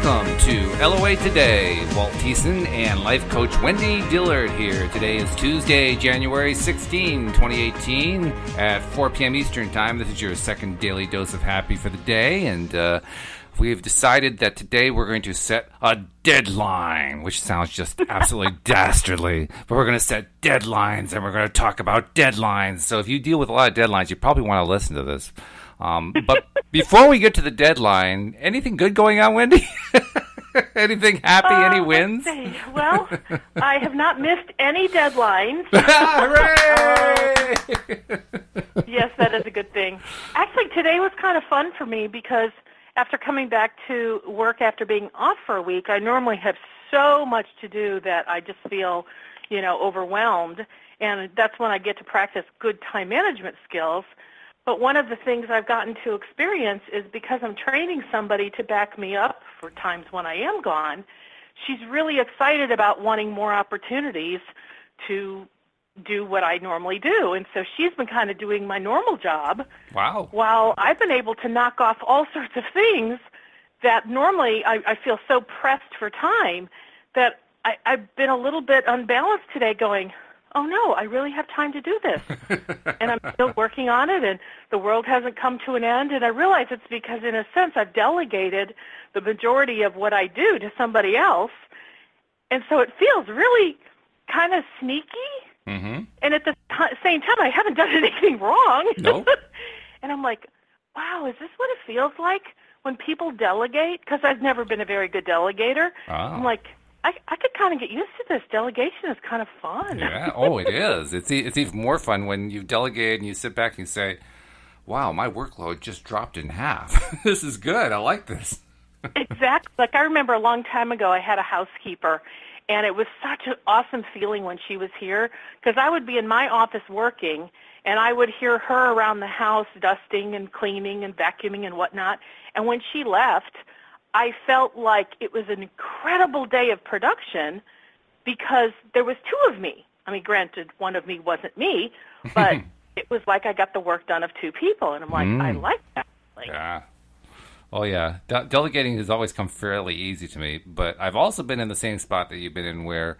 Welcome to LOA Today. Walt Thiessen and life coach Wendy Dillard here. Today is Tuesday, January 16, 2018 at 4 p.m. Eastern Time. This is your second daily dose of happy for the day, and we've decided that today we're going to set a deadline, which sounds just absolutely dastardly, but we're going to set deadlines, and we're going to talk about deadlines. So if you deal with a lot of deadlines, you probably want to listen to this. But before we get to the deadline, anything good going on, Wendy? Anything happy? Any wins? Well, I have not missed any deadlines. Hooray! Yes, that is a good thing. Actually, today was kind of fun for me because after coming back to work after being off for a week, I normally have so much to do that I just feel, overwhelmed. And that's when I get to practice good time management skills. But one of the things I've gotten to experience is because I'm training somebody to back me up for times when I am gone, she's really excited about wanting more opportunities to do what I normally do. And so she's been kind of doing my normal job. Wow. While I've been able to knock off all sorts of things that normally I feel so pressed for time that I've been a little bit unbalanced today going, oh, no, I really have time to do this. And I'm still working on it, and the world hasn't come to an end. And I realize it's because, in a sense, I've delegated the majority of what I do to somebody else. And so it feels really kind of sneaky. Mm-hmm. And at the same time, I haven't done anything wrong. Nope. And I'm like, wow, is this what it feels like when people delegate? Because I've never been a very good delegator. Oh. I'm like, I could kind of get used to this. Delegation is kind of fun. Yeah. Oh, it is. It's even more fun when you delegate and you sit back and you say, wow, my workload just dropped in half. This is good. I like this. Exactly. Like I remember a long time ago I had a housekeeper, and it was such an awesome feeling when she was here because I would be in my office working, and I would hear her around the house dusting and cleaning and vacuuming and whatnot. And when she left, I felt like it was an incredible day of production because there was two of me. I mean, granted, one of me wasn't me, but it was like I got the work done of two people, and I'm like, I like that. Yeah. Oh, yeah. Delegating has always come fairly easy to me, but I've also been in the same spot that you've been in where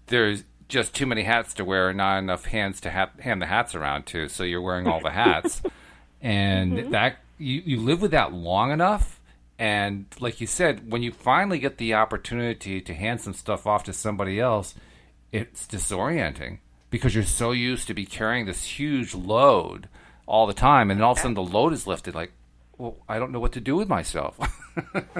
there's just too many hats to wear and not enough hands to hand the hats around to, so you're wearing all the hats. And that you live with that long enough. And like you said, when you finally get the opportunity to hand some stuff off to somebody else, it's disorienting because you're so used to be carrying this huge load all the time. And then all of a sudden the load is lifted like, well, I don't know what to do with myself.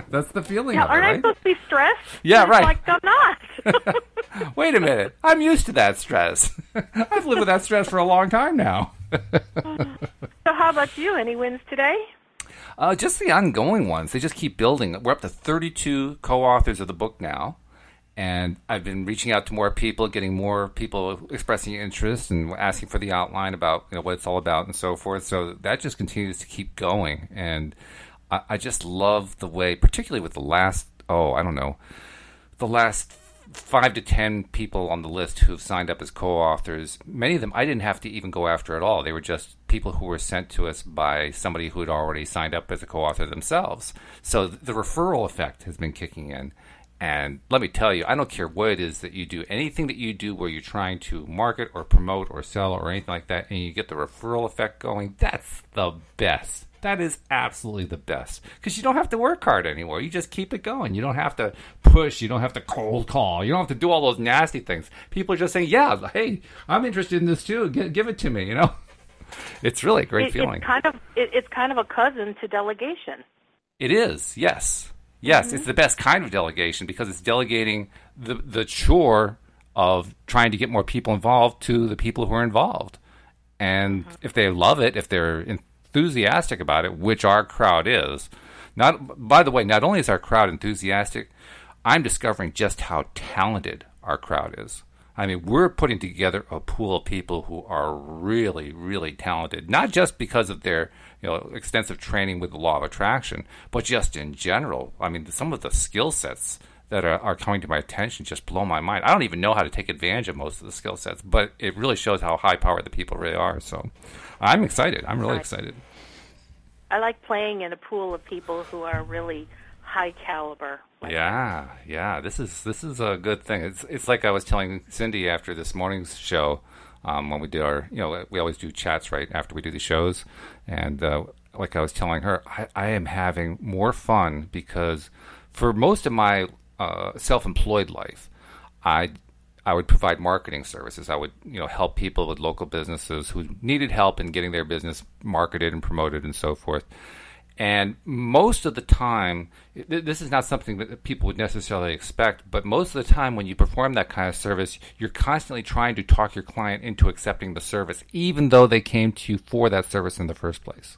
That's the feeling of it, aren't right? I supposed to be stressed? Yeah, right. Like, I'm not. Wait a minute. I'm used to that stress. I've lived with that stress for a long time now. So how about you? Any wins today? Just the ongoing ones. They just keep building. We're up to 32 co-authors of the book now, and I've been reaching out to more people, getting more people expressing interest and asking for the outline about what it's all about and so forth. So that just continues to keep going, and I just love the way, particularly with the last, the last 5 to 10 people on the list who've signed up as co-authors. Many of them I didn't have to even go after at all. They were just people who were sent to us by somebody who had already signed up as a co-author themselves. So the referral effect has been kicking in. And let me tell you, I don't care what it is that you do. Anything that you do where you're trying to market or promote or sell or anything like that, and you get the referral effect going, that's the best. That is absolutely the best because you don't have to work hard anymore. You just keep it going. You don't have to push. You don't have to cold call. You don't have to do all those nasty things. People are just saying, yeah, hey, I'm interested in this too. Give it to me, It's really a great feeling. It's kind of a cousin to delegation. It is, yes. Yes, It's the best kind of delegation because it's delegating the chore of trying to get more people involved to the people who are involved. And if they love it, if they're enthusiastic about it, which our crowd is. By the way, not only is our crowd enthusiastic, I'm discovering just how talented our crowd is. I mean, we're putting together a pool of people who are really, really talented, not just because of their extensive training with the law of attraction, but just in general. I mean, some of the skill sets that are coming to my attention just blow my mind. I don't even know how to take advantage of most of the skill sets, but it really shows how high-powered the people really are. So I'm excited. I'm really excited. I like playing in a pool of people who are really high caliber. Yeah. This is a good thing. It's like I was telling Cindy after this morning's show, when we do our, we always do chats right after we do the shows, and like I was telling her, I am having more fun because for most of my self-employed life, I would provide marketing services. I would, help people with local businesses who needed help in getting their business marketed and promoted and so forth. And most of the time, this is not something that people would necessarily expect, but most of the time when you perform that kind of service, you're constantly trying to talk your client into accepting the service, even though they came to you for that service in the first place.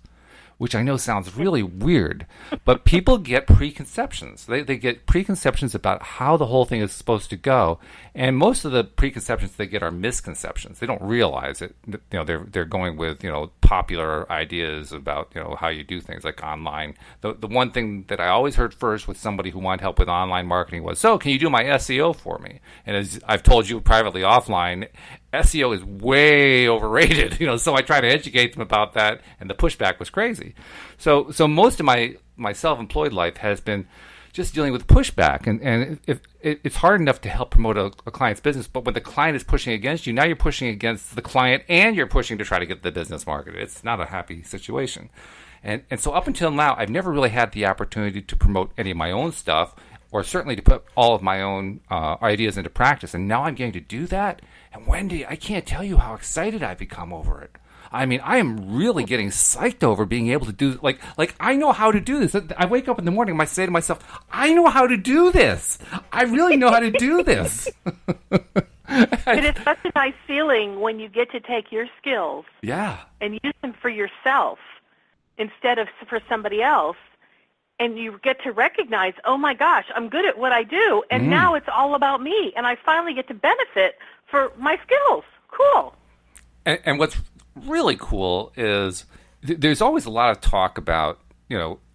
Which I know sounds really weird, but people get preconceptions. They get preconceptions about how the whole thing is supposed to go, and most of the preconceptions they get are misconceptions. They don't realize it. They're going with popular ideas about how you do things like online. The one thing that I always heard first with somebody who wanted help with online marketing was, "So, can you do my SEO for me?" And as I've told you privately offline, SEO is way overrated, so I try to educate them about that, and the pushback was crazy. So most of my self-employed life has been just dealing with pushback, and it's hard enough to help promote a client's business, but when the client is pushing against you, now you're pushing against the client, and you're pushing to try to get the business marketed. It's not a happy situation. And so up until now, I've never really had the opportunity to promote any of my own stuff, or certainly to put all of my own ideas into practice. And now I'm getting to do that. And Wendy, I can't tell you how excited I've become over it. I mean, I am really getting psyched over being able to do, like I know how to do this. I wake up in the morning and I say to myself, I know how to do this. I really know how to do this. It is such a nice feeling when you get to take your skills and use them for yourself instead of for somebody else. And you get to recognize, oh, my gosh, I'm good at what I do, and now it's all about me, and I finally get to benefit for my skills. Cool. And what's really cool is there's always a lot of talk about,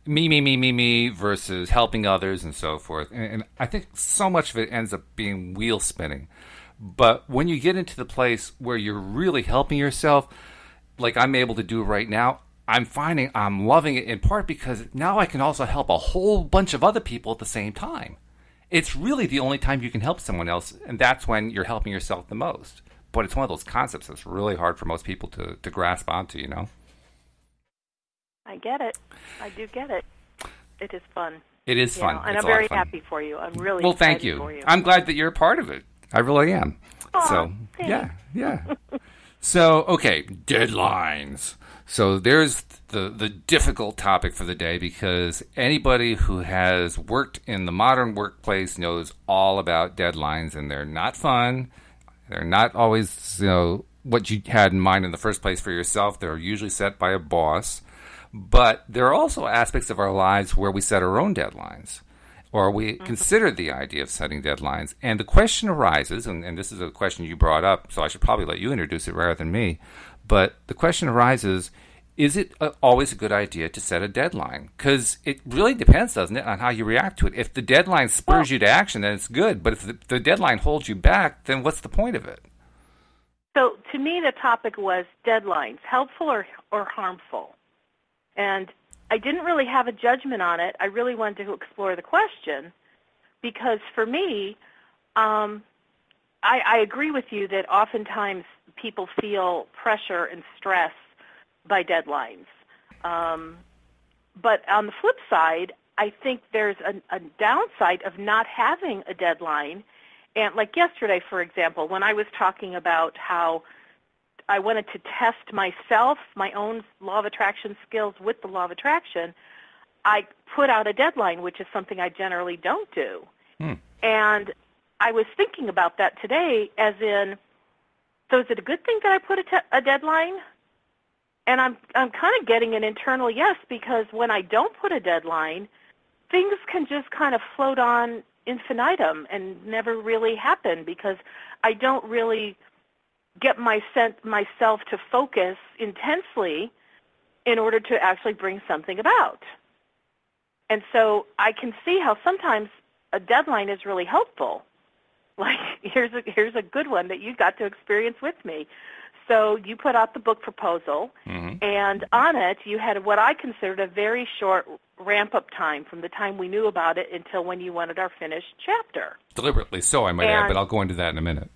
me versus helping others and so forth. And I think so much of it ends up being wheel spinning. But when you get into the place where you're really helping yourself, like I'm able to do right now, I'm finding I'm loving it in part because now I can also help a whole bunch of other people at the same time. It's really the only time you can help someone else, and that's when you're helping yourself the most. But it's one of those concepts that's really hard for most people to grasp onto, I get it. I do get it. It is fun. It is fun. And I'm very happy for you. I'm really well, excited thank you. For you. I'm glad that you're a part of it. I really am. Aww, so, thanks. yeah. So, okay, deadlines. So there's the difficult topic for the day because anybody who has worked in the modern workplace knows all about deadlines, and they're not fun. They're not always, what you had in mind in the first place for yourself. They're usually set by a boss. But there are also aspects of our lives where we set our own deadlines, or we consider the idea of setting deadlines. And the question arises, and this is a question you brought up, so I should probably let you introduce it rather than me. But the question arises, is it always a good idea to set a deadline? Because it really depends, doesn't it, on how you react to it. If the deadline spurs you to action, then it's good. But if the deadline holds you back, then what's the point of it? So to me, the topic was deadlines, helpful or harmful. And I didn't really have a judgment on it. I really wanted to explore the question because for me, I agree with you that oftentimes people feel pressure and stress by deadlines. But on the flip side, I think there's a downside of not having a deadline. And like yesterday, for example, when I was talking about how I wanted to test myself, my own law of attraction skills with the law of attraction, I put out a deadline, which is something I generally don't do. And I was thinking about that today as in, so is it a good thing that I put a deadline? And I'm kind of getting an internal yes, because when I don't put a deadline, things can just kind of float on infinitum and never really happen because I don't really get myself to focus intensely in order to actually bring something about. And so I can see how sometimes a deadline is really helpful. Like, here's a good one that you got to experience with me. So you put out the book proposal, and on it you had what I considered a very short ramp-up time from the time we knew about it until when you wanted our finished chapter. Deliberately so, I might add, but I'll go into that in a minute.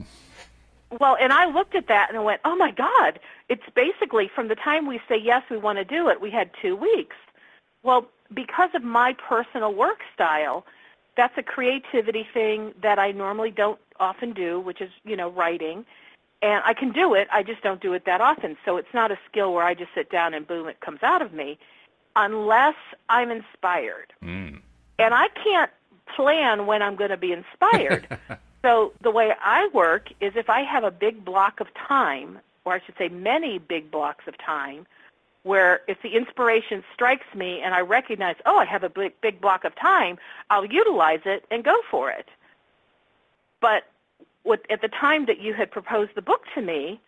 Well, and I looked at that and I went, oh, my God, it's basically from the time we say, yes, we want to do it, we had 2 weeks. Well, because of my personal work style, that's a creativity thing that I normally don't often do, which is, writing. And I can do it, I just don't do it that often. So it's not a skill where I just sit down and boom, it comes out of me, unless I'm inspired. And I can't plan when I'm going to be inspired. So the way I work is if I have a big block of time, or I should say many big blocks of time, where if the inspiration strikes me and I recognize, oh, I have a big block of time, I'll utilize it and go for it. But at the time that you had proposed the book to me,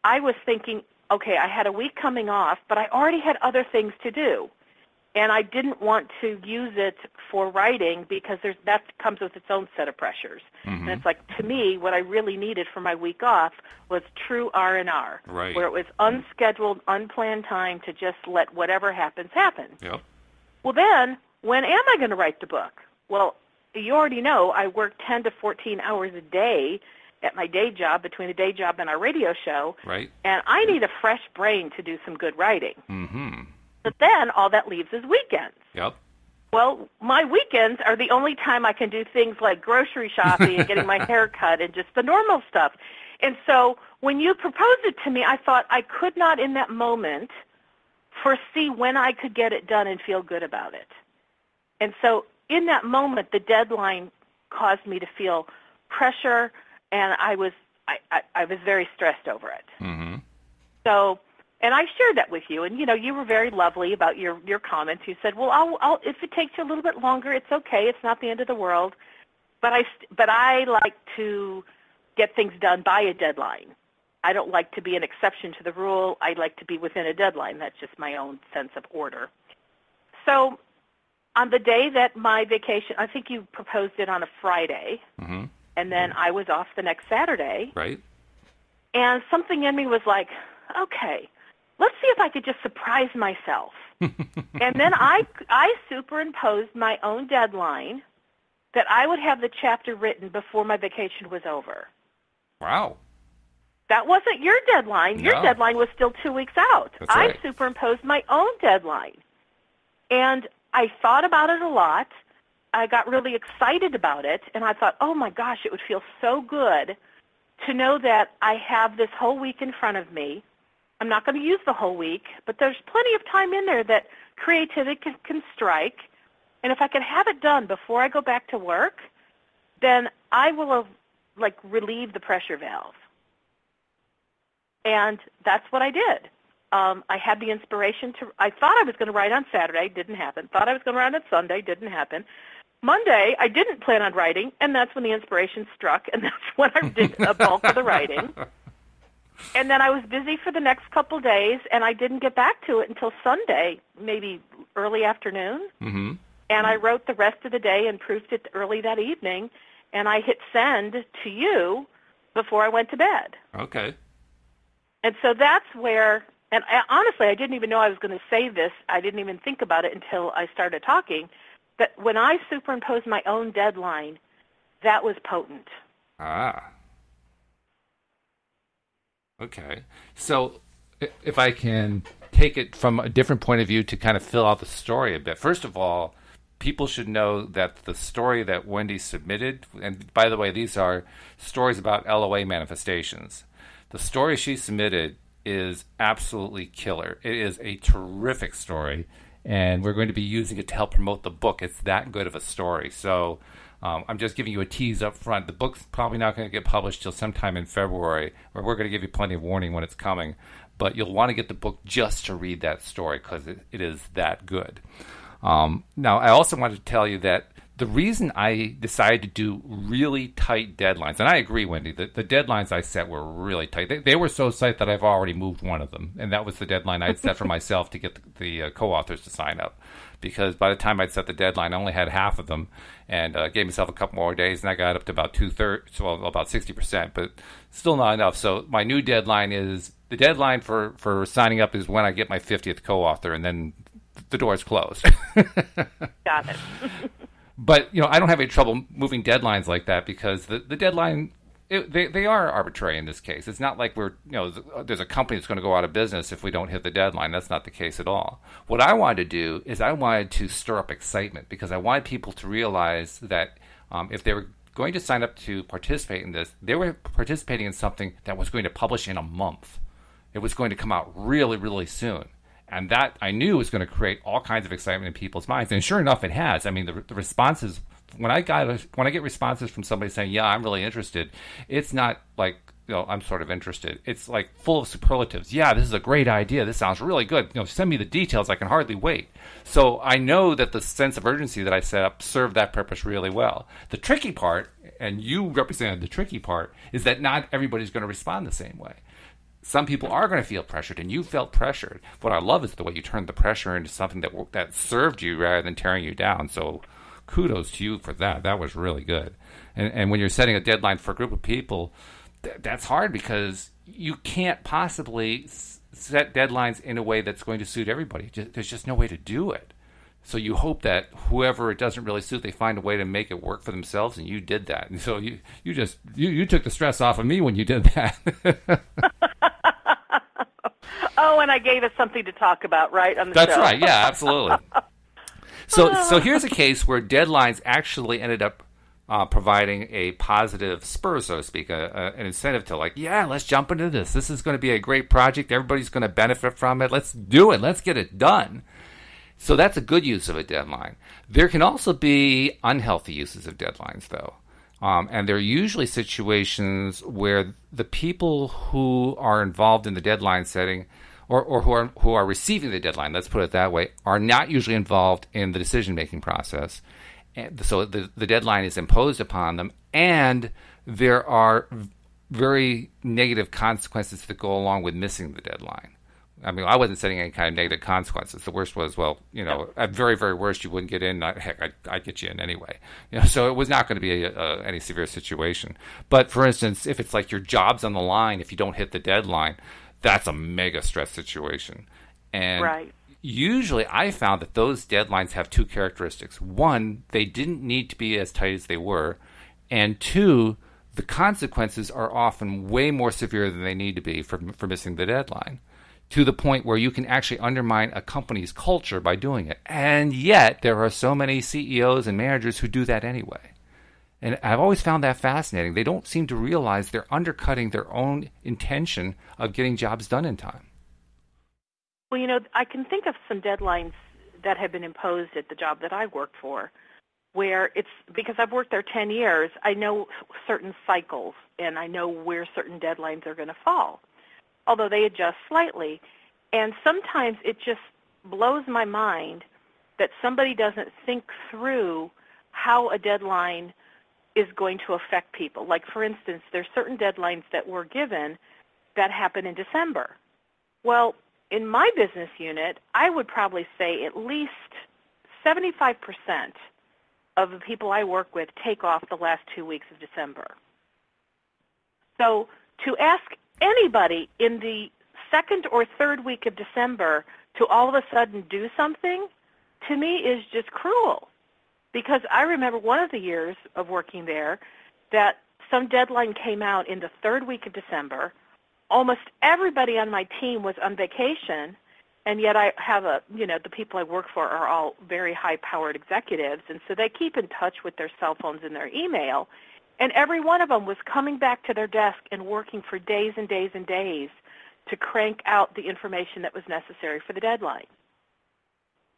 I was thinking, okay, I had a week coming off, but I already had other things to do. And I didn't want to use it for writing because that comes with its own set of pressures. And it's like, to me, what I really needed for my week off was true R&R, right, where it was unscheduled, unplanned time to just let whatever happens happen. Yep. Well, then, when am I going to write the book? Well, you already know I work 10 to 14 hours a day at my day job, between the day job and our radio show, right, and I need a fresh brain to do some good writing. Mm-hmm. But then all that leaves is weekends. Yep. Well, my weekends are the only time I can do things like grocery shopping and getting my hair cut and just the normal stuff. And so when you proposed it to me, I thought I could not in that moment foresee when I could get it done and feel good about it. And so in that moment, the deadline caused me to feel pressure, and I was very stressed over it. Mm-hmm. So... And I shared that with you, and you were very lovely about your comments. You said, "Well, I'll if it takes you a little bit longer, it's okay. It's not the end of the world." But I like to get things done by a deadline. I don't like to be an exception to the rule. I like to be within a deadline. That's just my own sense of order. So, on the day that my vacation, I think you proposed it on a Friday, and then I was off the next Saturday. Right. And something in me was like, okay, let's see if I could just surprise myself. And then I superimposed my own deadline that I would have the chapter written before my vacation was over. Wow. That wasn't your deadline. Your deadline was still 2 weeks out. That's right. I superimposed my own deadline. And I thought about it a lot. I got really excited about it, and I thought, oh, my gosh, it would feel so good to know that I have this whole week in front of me. I'm not going to use the whole week, but there's plenty of time in there that creativity can strike. And if I can have it done before I go back to work, then I will have, relieve the pressure valve. And that's what I did. I had the inspiration I thought I was going to write on Saturday, didn't happen. Thought I was going to write on Sunday, didn't happen. Monday, I didn't plan on writing, and that's when the inspiration struck, and that's when I did a bulk of the writing. And then I was busy for the next couple days, and I didn't get back to it until Sunday, maybe early afternoon. Mm-hmm. And I wrote the rest of the day and proofed it early that evening, and I hit send to you before I went to bed. Okay. And so that's where, and honestly, I didn't even know I was going to say this. I didn't even think about it until I started talking, that when I superimposed my own deadline, that was potent. Ah. Okay. So if I can take it from a different point of view to kind of fill out the story a bit. First of all, people should know that the story that Wendy submitted, and by the way, these are stories about LOA manifestations. The story she submitted is absolutely killer. It is a terrific story, and we're going to be using it to help promote the book. It's that good of a story. So I'm just giving you a tease up front. The book's probably not going to get published till sometime in February, or we're going to give you plenty of warning when it's coming. But you'll want to get the book just to read that story because it is that good. Now, I also wanted to tell you that the reason I decided to do really tight deadlines, and I agree, Wendy, the deadlines I set were really tight. They were so tight that I've already moved one of them, and that was the deadline I'd set for myself to get the co-authors to sign up. Because by the time I'd set the deadline, I only had half of them, and gave myself a couple more days, and I got up to about about 60%, but still not enough. So my new deadline is, the deadline for signing up is when I get my 50th co-author, and then the door is closed. Got it. But, I don't have any trouble moving deadlines like that because the deadline, they are arbitrary in this case. It's not like there's a company that's going to go out of business if we don't hit the deadline. That's not the case at all. What I wanted to do is I wanted to stir up excitement because I wanted people to realize that if they were going to sign up to participate in this, they were participating in something that was going to publish in a month. It was going to come out really, really soon. And that I knew was going to create all kinds of excitement in people's minds. And sure enough, it has. I mean, the responses, when I get responses from somebody saying, yeah, I'm really interested, it's not like, I'm sort of interested. It's like full of superlatives. Yeah, this is a great idea. This sounds really good. Send me the details. I can hardly wait. So I know that the sense of urgency that I set up served that purpose really well. The tricky part, and you represented the tricky part, is that not everybody's going to respond the same way. Some people are going to feel pressured, and you felt pressured. What I love is the way you turned the pressure into something that served you rather than tearing you down. So kudos to you for that. That was really good. And when you're setting a deadline for a group of people, that's hard because you can't possibly set deadlines in a way that's going to suit everybody. There's just no way to do it. So you hope that whoever it doesn't really suit, they find a way to make it work for themselves, and you did that. And so you took the stress off of me when you did that. Oh, and I gave us something to talk about, right, on the That's show. right, yeah, absolutely. So here's a case where deadlines actually ended up providing a positive spur, so to speak, an incentive to let's jump into this. This is going to be a great project. Everybody's going to benefit from it. Let's do it. Let's get it done. So that's a good use of a deadline. There can also be unhealthy uses of deadlines, though. And there are usually situations where the people who are involved in the deadline setting or who are receiving the deadline, let's put it that way, are not usually involved in the decision-making process. And so the deadline is imposed upon them, and there are very negative consequences that go along with missing the deadline. I mean, I wasn't setting any kind of negative consequences. The worst was, at very, very worst, you wouldn't get in. Heck, I'd get you in anyway. So it was not going to be any severe situation. But for instance, if it's like your job's on the line, if you don't hit the deadline, that's a mega stress situation. And right. Usually I found that those deadlines have two characteristics. One, they didn't need to be as tight as they were. And two, the consequences are often way more severe than they need to be for missing the deadline, to the point where you can actually undermine a company's culture by doing it. And yet, there are so many CEOs and managers who do that anyway. And I've always found that fascinating. They don't seem to realize they're undercutting their own intention of getting jobs done in time. Well, I can think of some deadlines that have been imposed at the job that I worked for, where it's because I've worked there 10 years, I know certain cycles, and I know where certain deadlines are going to fall, although they adjust slightly. And sometimes it just blows my mind that somebody doesn't think through how a deadline is going to affect people. Like, for instance, there's certain deadlines that were given that happen in December. Well, in my business unit, I would probably say at least 75% of the people I work with take off the last 2 weeks of December. So to ask anybody in the second or third week of December to all of a sudden do something, to me is just cruel. Because I remember one of the years of working there that some deadline came out in the third week of December. Almost everybody on my team was on vacation, and yet I have the people I work for are all very high-powered executives, and so they keep in touch with their cell phones and their email. And every one of them was coming back to their desk and working for days and days and days to crank out the information that was necessary for the deadline.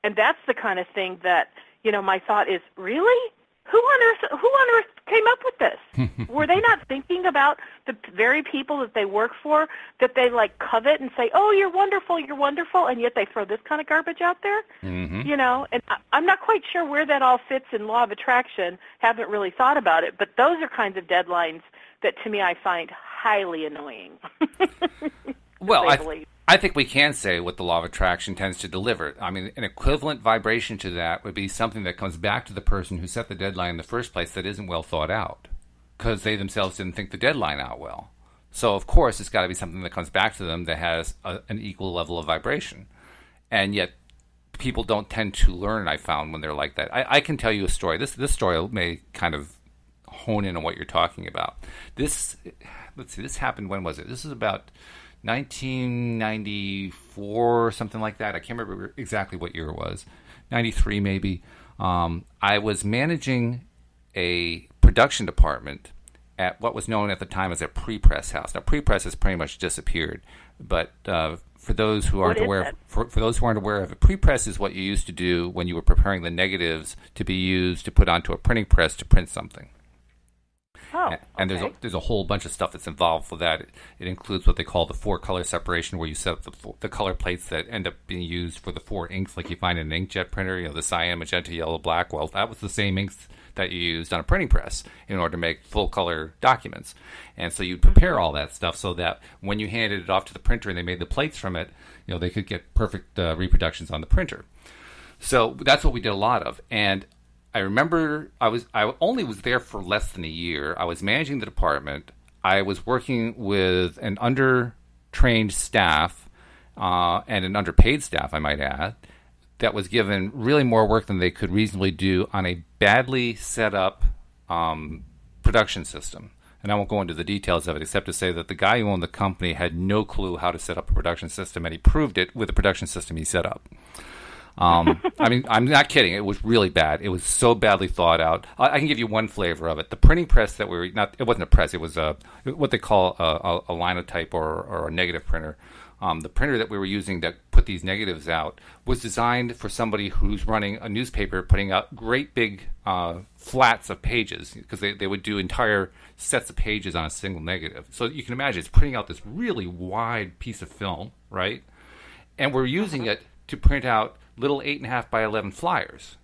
And that's the kind of thing that, my thought is, really? Who on earth came up with this? Were they not thinking about the very people that they work for, that they covet and say, oh, you're wonderful, and yet they throw this kind of garbage out there? Mm-hmm. And I'm not quite sure where that all fits in law of attraction. Haven't really thought about it, but those are kinds of deadlines that to me I find highly annoying. Well, I think we can say what the law of attraction tends to deliver. I mean, an equivalent vibration to that would be something that comes back to the person who set the deadline in the first place that isn't well thought out, because they themselves didn't think the deadline out well. So, of course, it's got to be something that comes back to them that has an equal level of vibration. And yet, people don't tend to learn, I found, when they're like that. I can tell you a story. This story may kind of hone in on what you're talking about. Let's see, this happened, when was it? This is about 1994, something like that. I can't remember exactly what year it was. 93 maybe. I was managing a production department at what was known at the time as a pre-press house. Now, pre-press has pretty much disappeared, but for those who aren't aware, for those who aren't aware of it, pre-press is what you used to do when you were preparing the negatives to be used to put onto a printing press to print something. Oh, and okay. there's a whole bunch of stuff that's involved with that. It includes what they call the 4-color separation, where you set up the color plates that end up being used for the 4 inks, like you find in an inkjet printer. The cyan, magenta, yellow, black. Well, that was the same inks that you used on a printing press in order to make full color documents. And so you'd prepare all that stuff so that when you handed it off to the printer and they made the plates from it, they could get perfect reproductions on the printer. So that's what we did a lot of. And I remember I only was there for less than a year. I was managing the department. I was working with an undertrained staff and an underpaid staff, I might add, that was given really more work than they could reasonably do on a badly set up production system. And I won't go into the details of it, except to say that the guy who owned the company had no clue how to set up a production system, and he proved it with the production system he set up. I mean, I'm not kidding. It was really bad. It was so badly thought out. I can give you one flavor of it. The printing press that it wasn't a press. It was what they call a linotype or a negative printer. The printer that we were using that put these negatives out was designed for somebody who's running a newspaper, putting out great big flats of pages, because they would do entire sets of pages on a single negative. So you can imagine it's putting out this really wide piece of film, right? And we're using it to print out little 8.5 by 11 flyers.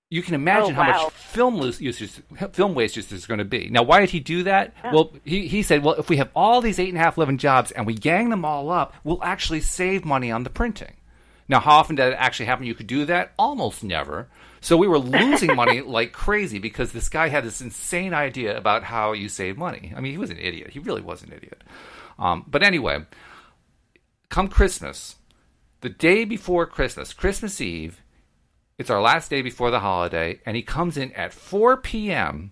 You can imagine how much film wastage there's going to be. Now, why did he do that? Yeah. Well, he said, well, if we have all these 8.5, 11 jobs and we gang them all up, we'll actually save money on the printing. Now, how often did it actually happen you could do that? Almost never. So we were losing money like crazy because this guy had this insane idea about how you save money. I mean, he was an idiot. He really was an idiot. But anyway, come Christmas, the day before Christmas, Christmas Eve, it's our last day before the holiday, and he comes in at 4 p.m.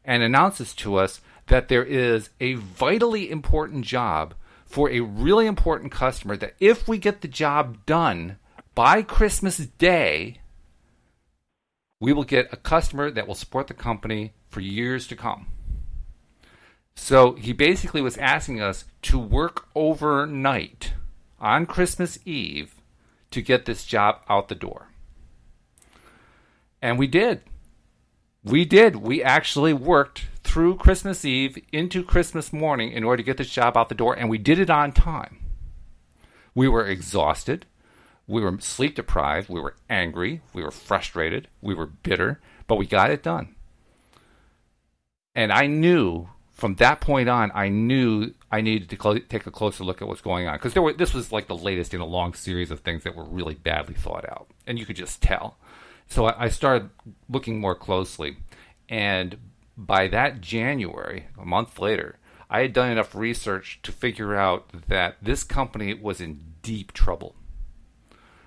and announces to us that there is a vitally important job for a really important customer, that if we get the job done by Christmas Day, we will get a customer that will support the company for years to come. So he basically was asking us to work overnight on Christmas Eve to get this job out the door. And we did. We actually worked through Christmas Eve into Christmas morning in order to get this job out the door, and we did it on time. We were exhausted. We were sleep deprived. We were angry. We were frustrated. We were bitter, but we got it done. And I knew from that point on, I knew I needed to take a closer look at what's going on, because this was like the latest in a long series of things that were really badly thought out, and you could just tell. So I started looking more closely, and by that January, a month later, I had done enough research to figure out that this company was in deep trouble.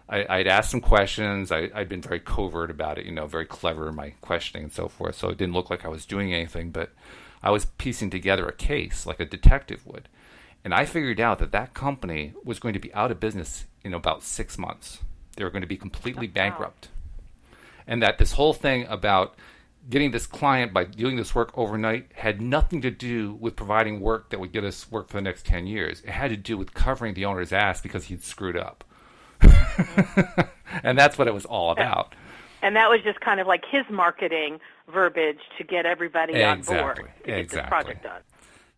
I'd asked some questions. I'd been very covert about it, very clever in my questioning and so forth, so it didn't look like I was doing anything, but I was piecing together a case like a detective would. And I figured out that company was going to be out of business in about 6 months. They were going to be completely bankrupt. And that this whole thing about getting this client by doing this work overnight had nothing to do with providing work that would get us work for the next 10 years. It had to do with covering the owner's ass because he'd screwed up. And that's what it was all about. And that was just kind of like his marketing verbiage to get everybody on board to get this project done.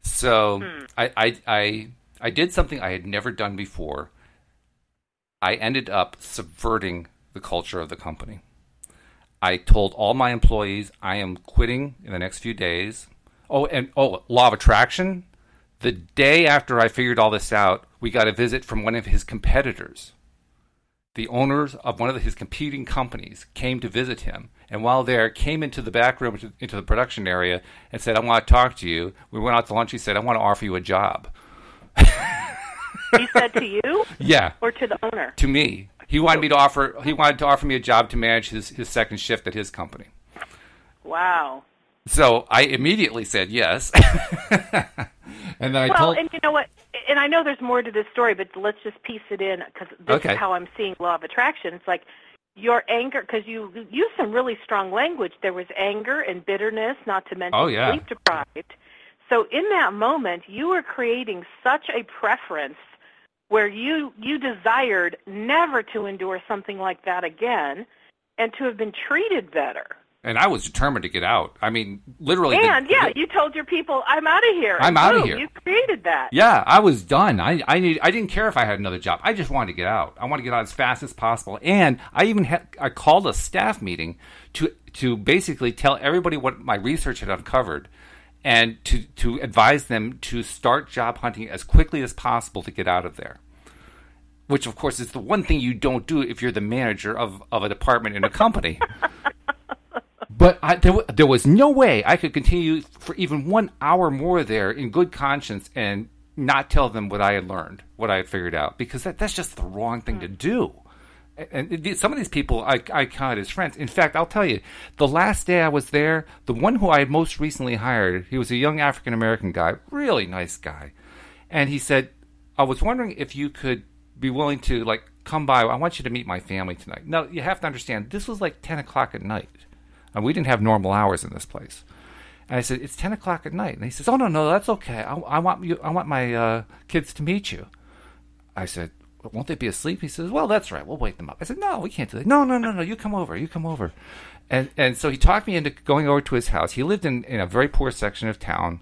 So I did something I had never done before. I ended up subverting the culture of the company. I told all my employees I am quitting in the next few days. Law of attraction. The day after I figured all this out, we got a visit from one of his competitors. The owners of one of his competing companies came to visit him, and while there, came into the back room, into the production area, and said, I want to talk to you. We went out to lunch. He said, I want to offer you a job. He said to you? Yeah. Or to the owner? To me. He wanted to offer me a job to manage his second shift at his company. Wow. So I immediately said yes. And then and you know what? And I know there's more to this story, but let's just piece it in, because this is how I'm seeing law of attraction. It's like your anger, because you used some really strong language. There was anger and bitterness, not to mention sleep deprived. So in that moment, you were creating such a preference where you desired never to endure something like that again and to have been treated better. And I was determined to get out. I mean, literally. And, you told your people, I'm out of here. I'm out of here. You created that. Yeah, I was done. I didn't care if I had another job. I just wanted to get out. I wanted to get out as fast as possible. And I called a staff meeting to basically tell everybody what my research had uncovered and to advise them to start job hunting as quickly as possible to get out of there. Which, of course, is the one thing you don't do if you're the manager of a department in a company. But there was no way I could continue for even 1 hour more there in good conscience and not tell them what I had learned, what I had figured out, because that's just the wrong thing to do. And some of these people I counted as friends. In fact, I'll tell you, the last day I was there, the one who I had most recently hired, he was a young African-American guy, really nice guy. And he said, I was wondering if you could be willing to, come by. I want you to meet my family tonight. Now, you have to understand, this was 10 o'clock at night. And we didn't have normal hours in this place. And I said, it's 10 o'clock at night. And he says, oh, no, that's okay. I want my kids to meet you. I said, won't they be asleep? He says, well, that's right. We'll wake them up. I said, no, we can't do that. No, you come over. And so he talked me into going over to his house. He lived in a very poor section of town.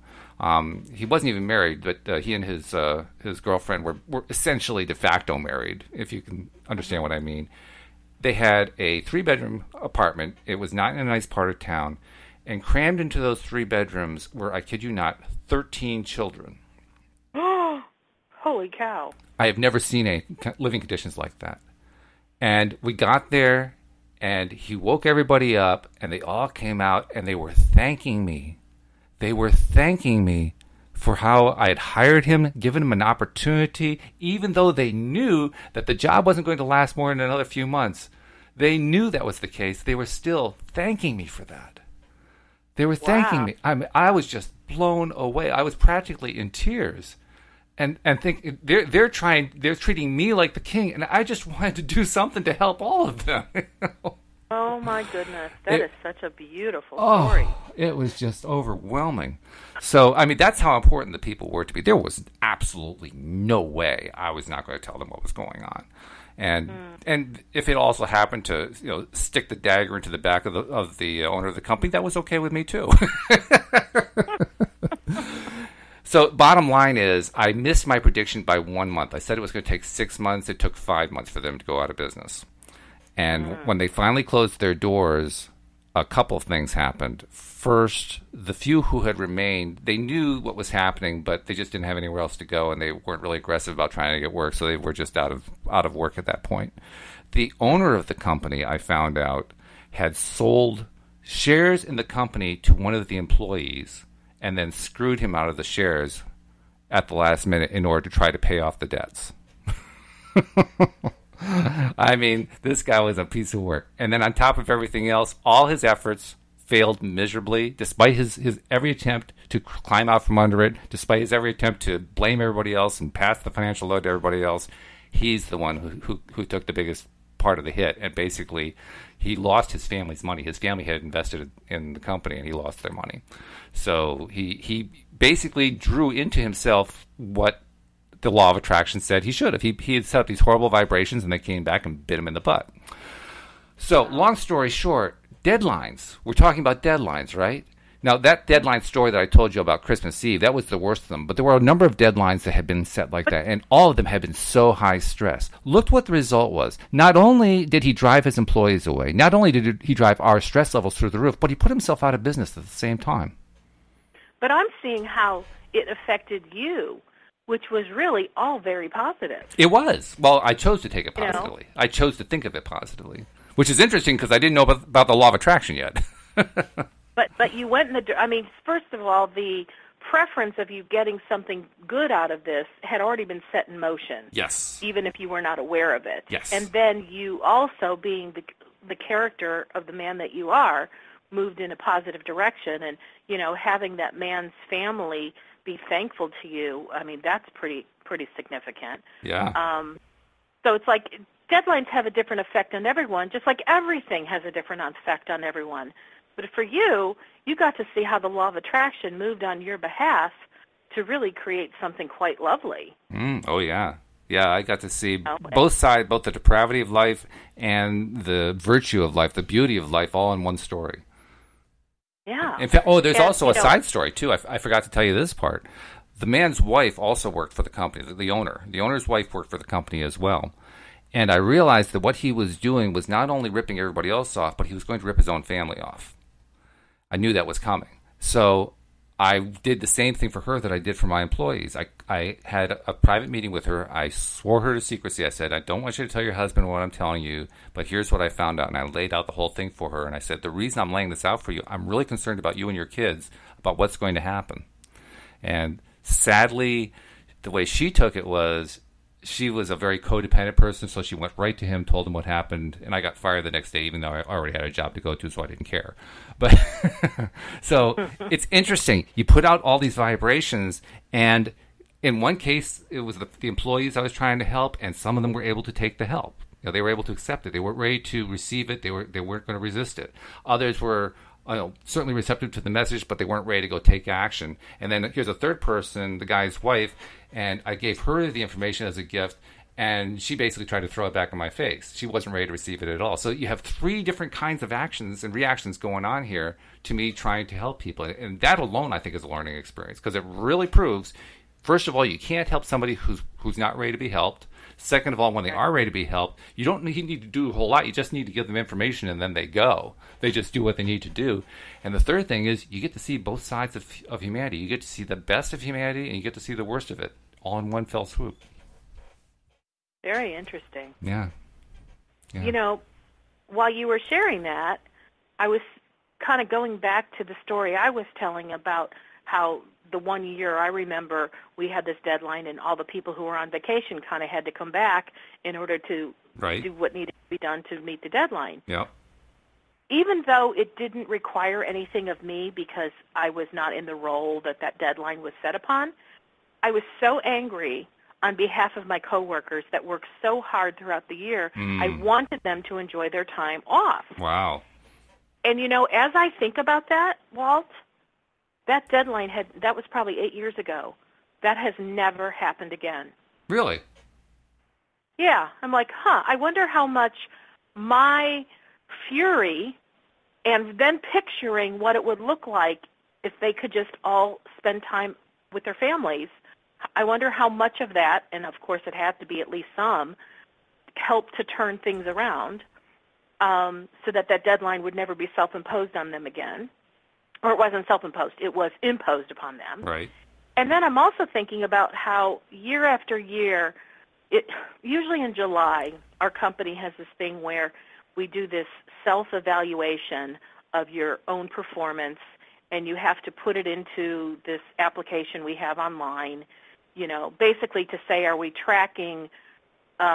He wasn't even married, but he and his girlfriend were essentially de facto married, if you can understand what I mean. They had a 3-bedroom apartment. It was not in a nice part of town. And crammed into those 3 bedrooms were, I kid you not, 13 children. Holy cow. I have never seen living conditions like that. And we got there, and he woke everybody up, and they all came out, and they were thanking me. They were thanking me for how I had hired him, given him an opportunity, even though they knew that the job wasn't going to last more than another few months. They knew that was the case. They were still thanking me for that. They were thanking me. I was just blown away. I was practically in tears. And think they're treating me like the king, and I just wanted to do something to help all of them. Oh my goodness, that is such a beautiful story. It was just overwhelming. So, I mean, that's how important the people were to me. There was absolutely no way I was not going to tell them what was going on. And if it also happened to stick the dagger into the back of the owner of the company, that was okay with me too. So, bottom line is, I missed my prediction by 1 month. I said it was going to take 6 months. It took 5 months for them to go out of business. And when they finally closed their doors, a couple of things happened. First, the few who had remained, they knew what was happening, but they just didn't have anywhere else to go, and they weren't really aggressive about trying to get work, so they were just out of work at that point. The owner of the company, I found out, had sold shares in the company to one of the employees and then screwed him out of the shares at the last minute in order to try to pay off the debts. I mean, this guy was a piece of work. And then on top of everything else, all his efforts failed miserably, despite his every attempt to climb out from under it, despite his every attempt to blame everybody else and pass the financial load to everybody else. He's the one who took the biggest part of the hit, and basically he lost his family's money. His family had invested in the company, and he lost their money. So he basically drew into himself what the law of attraction said he should have. He had set up these horrible vibrations, and they came back and bit him in the butt. So, long story short, deadlines. We're talking about deadlines, right? Now, that deadline story that I told you about Christmas Eve, that was the worst of them. But there were a number of deadlines that had been set like that, and all of them had been so high stress. Look what the result was. Not only did he drive his employees away, not only did he drive our stress levels through the roof, but he put himself out of business at the same time. But I'm seeing how it affected you, which was really all very positive. It was. Well, I chose to take it positively. I chose to think of it positively, which is interesting because I didn't know about the law of attraction yet. But you went in first of all, the preference of you getting something good out of this had already been set in motion. Yes. Even if you were not aware of it. Yes. And then you also, being the character of the man that you are, moved in a positive direction. And, you know, having that man's family be thankful to you, I mean, that's pretty significant. Yeah. So it's like deadlines have a different effect on everyone, just like everything has a different effect on everyone. But for you, you got to see how the law of attraction moved on your behalf to really create something quite lovely. Oh, yeah. Yeah, I got to see both sides, both the depravity of life and the virtue of life, the beauty of life, all in one story. Yeah. In fact, there's also a side story, too. I forgot to tell you this part. The man's wife also worked for the company, the owner. The owner's wife worked for the company as well. And I realized that what he was doing was not only ripping everybody else off, but he was going to rip his own family off. I knew that was coming. So I did the same thing for her that I did for my employees. I had a private meeting with her. I swore her to secrecy. I said, I don't want you to tell your husband what I'm telling you, but here's what I found out. And I laid out the whole thing for her. And I said, the reason I'm laying this out for you, I'm really concerned about you and your kids, about what's going to happen. And sadly, the way she took it was, she was a very codependent person, so she went right to him, told him what happened, and I got fired the next day, even though I already had a job to go to, so I didn't care. But so it's interesting. You put out all these vibrations, and in one case, it was the employees I was trying to help, and some of them were able to take the help. You know, they were able to accept it. They weren't ready to receive it. They weren't going to resist it. Others were certainly receptive to the message, but they weren't ready to go take action. And then here's a third person, the guy's wife, and I gave her the information as a gift, and she basically tried to throw it back in my face. She wasn't ready to receive it at all. So you have three different kinds of actions and reactions going on here to me trying to help people. And that alone, I think, is a learning experience, because it really proves, first of all, you can't help somebody who's not ready to be helped. Second of all, when they are ready to be helped, you don't need to do a whole lot. You just need to give them information, and then they go. They just do what they need to do. And the third thing is, you get to see both sides of humanity. You get to see the best of humanity, and you get to see the worst of it, all in one fell swoop. Very interesting. Yeah. You know, while you were sharing that, I was kind of going back to the story I was telling about how the 1 year I remember we had this deadline, and all the people who were on vacation kind of had to come back in order to do what needed to be done to meet the deadline. Yeah. Even though it didn't require anything of me because I was not in the role that deadline was set upon, I was so angry on behalf of my coworkers that worked so hard throughout the year. I wanted them to enjoy their time off. Wow. And, you know, as I think about that, Walt, that deadline that was probably 8 years ago. That has never happened again. Really? Yeah. I'm like, I wonder how much my fury, and then picturing what it would look like if they could just all spend time with their families, I wonder how much of that, and of course it had to be at least some, helped to turn things around so that deadline would never be self-imposed on them again. Or it wasn't self-imposed. It was imposed upon them. Right. And then I'm also thinking about how year after year, usually in July, our company has this thing where we do this self-evaluation of your own performance, and you have to put it into this application we have online, you know, basically to say, are we tracking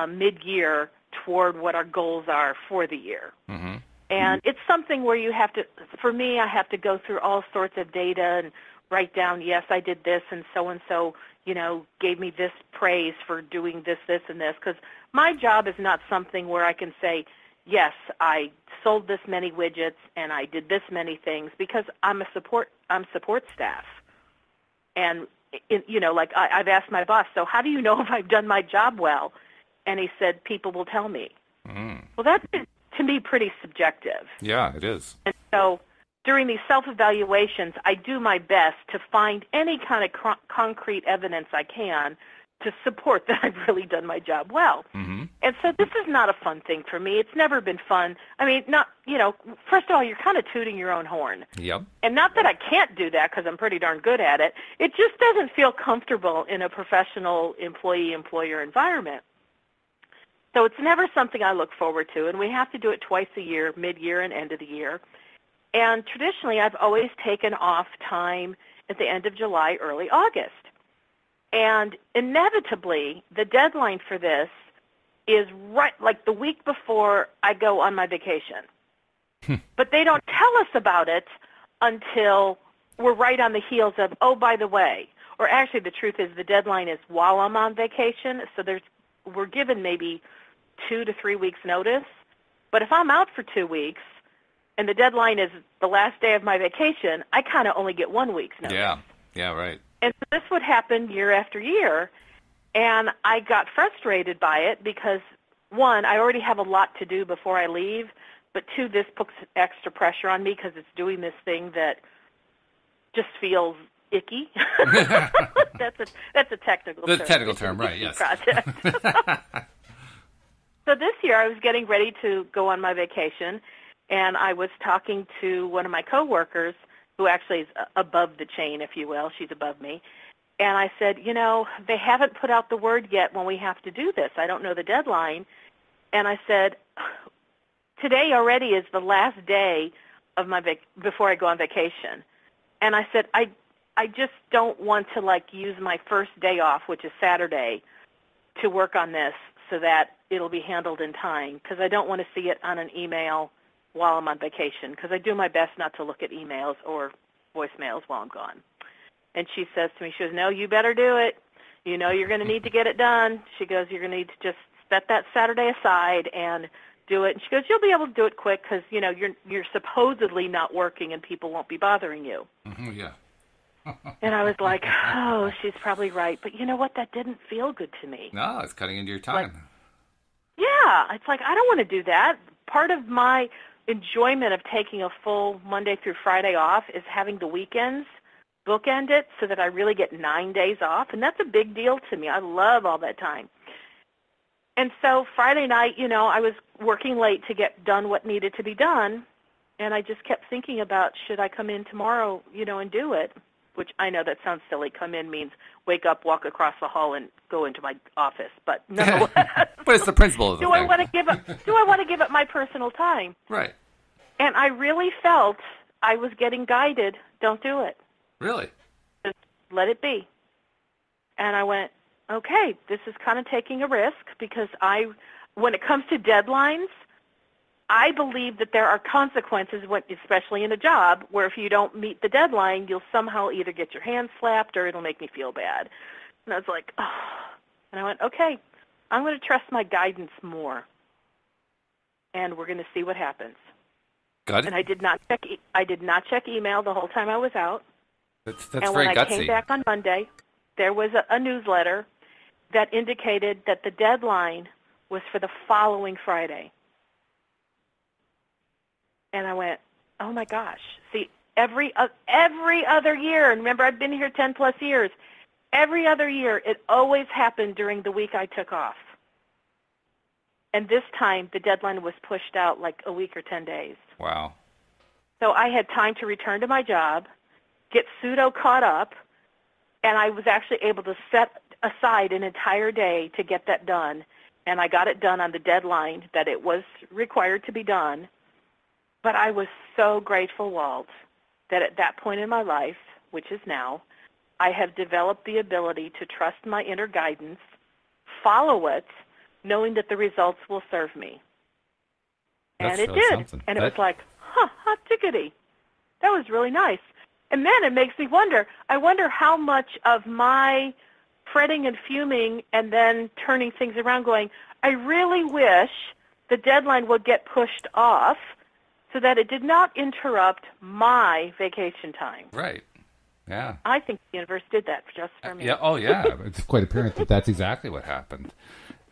mid-year toward what our goals are for the year? Mm-hmm. And it's something where you have to, for me, I have to go through all sorts of data and write down, yes, I did this, and so, you know, gave me this praise for doing this, and this, because my job is not something where I can say, yes, I sold this many widgets and I did this many things, because I'm support staff. And, you know, like I've asked my boss, so how do you know if I've done my job well? And he said, people will tell me. Well, that's, to me, pretty subjective. Yeah, it is. And so during these self-evaluations, I do my best to find any kind of concrete evidence I can to support that I've really done my job well. Mm-hmm. And so this is not a fun thing for me. It's never been fun. I mean, first of all, you're kind of tooting your own horn. Yep. And not that I can't do that, because I'm pretty darn good at it. It just doesn't feel comfortable in a professional employee-employer environment. So it's never something I look forward to, and we have to do it twice a year, mid-year and end of the year. And traditionally, I've always taken off time at the end of July, early August. And inevitably, the deadline for this is right like the week before I go on my vacation. But they don't tell us about it until we're right on the heels of, oh, by the way. Or actually, the truth is the deadline is while I'm on vacation, so we're given maybe 2 to 3 weeks notice. But if I'm out for 2 weeks and the deadline is the last day of my vacation, I kind of only get 1 week's notice. Yeah, right. And so this would happen year after year, and I got frustrated by it because, one, I already have a lot to do before I leave, but two, this puts extra pressure on me because it's doing this thing that just feels icky. That's a technical term. The technical term, right, yes. Project. So this year I was getting ready to go on my vacation, and I was talking to one of my coworkers who actually is above the chain, if you will. She's above me. And I said, they haven't put out the word yet when we have to do this. I don't know the deadline. And I said, today already is the last day of my before I go on vacation. And I said, I just don't want to, use my first day off, which is Saturday, to work on this so that it'll be handled in time, because I don't want to see it on an email while I'm on vacation, because I do my best not to look at emails or voicemails while I'm gone. And she says to me, she goes, no, you better do it. You're going to need to get it done. She goes, you're going to need to just set that Saturday aside and do it. And she goes, you'll be able to do it quick because, you're supposedly not working and people won't be bothering you. Mm-hmm, yeah. And I was like, oh, she's probably right. But you know what? That didn't feel good to me. No, it's cutting into your time. Yeah. It's like, I don't want to do that. Part of my enjoyment of taking a full Monday through Friday off is having the weekends bookend it so that I really get 9 days off. And that's a big deal to me. I love all that time. And so Friday night, I was working late to get done what needed to be done. And I just kept thinking about, should I come in tomorrow, and do it? Which I know that sounds silly. Come in means wake up, walk across the hall, and go into my office. But nonetheless, but it's the principle of the thing. Do I want to give up my personal time? Right. And I really felt I was getting guided. Don't do it. Really? Just let it be. And I went, okay, this is kind of taking a risk because when it comes to deadlines, I believe that there are consequences, especially in a job, where if you don't meet the deadline, you'll somehow either get your hands slapped or it'll make me feel bad. And I was like, oh. And I went, okay, I'm going to trust my guidance more, and we're going to see what happens. Got it. And I did not check email the whole time I was out. That's and very when gutsy. I came back on Monday, there was a newsletter that indicated that the deadline was for the following Friday. And I went, oh, my gosh. See, every other year, and remember, I've been here 10-plus years, every other year it always happened during the week I took off. And this time the deadline was pushed out like a week or 10 days. Wow. So I had time to return to my job, get pseudo caught up, and I was actually able to set aside an entire day to get that done. And I got it done on the deadline that it was required to be done. But I was so grateful, Walt, that at that point in my life, which is now, I have developed the ability to trust my inner guidance, follow it, knowing that the results will serve me. And it did. Something. And it was like, hot diggity. That was really nice. And then it makes me wonder, I wonder how much of my fretting and fuming and then turning things around going, I really wish the deadline would get pushed off so that it did not interrupt my vacation time. Right. Yeah. I think the universe did that just for me. Yeah. Oh, yeah. It's quite apparent that that's exactly what happened.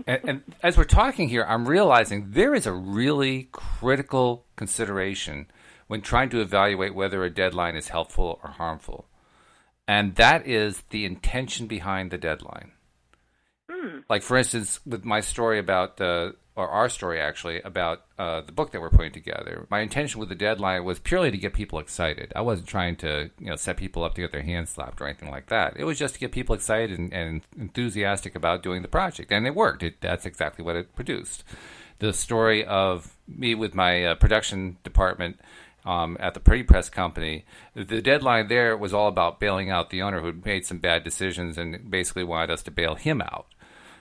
And as we're talking here, I'm realizing there is a really critical consideration when trying to evaluate whether a deadline is helpful or harmful. And that is the intention behind the deadline. Like, for instance, with my story about, or our story actually, about the book that we're putting together, my intention with the deadline was purely to get people excited. I wasn't trying to set people up to get their hands slapped or anything like that. It was just to get people excited and enthusiastic about doing the project. And it worked. That's exactly what it produced. The story of me with my production department at the Pretty Press company, the deadline there was all about bailing out the owner who'd made some bad decisions and basically wanted us to bail him out.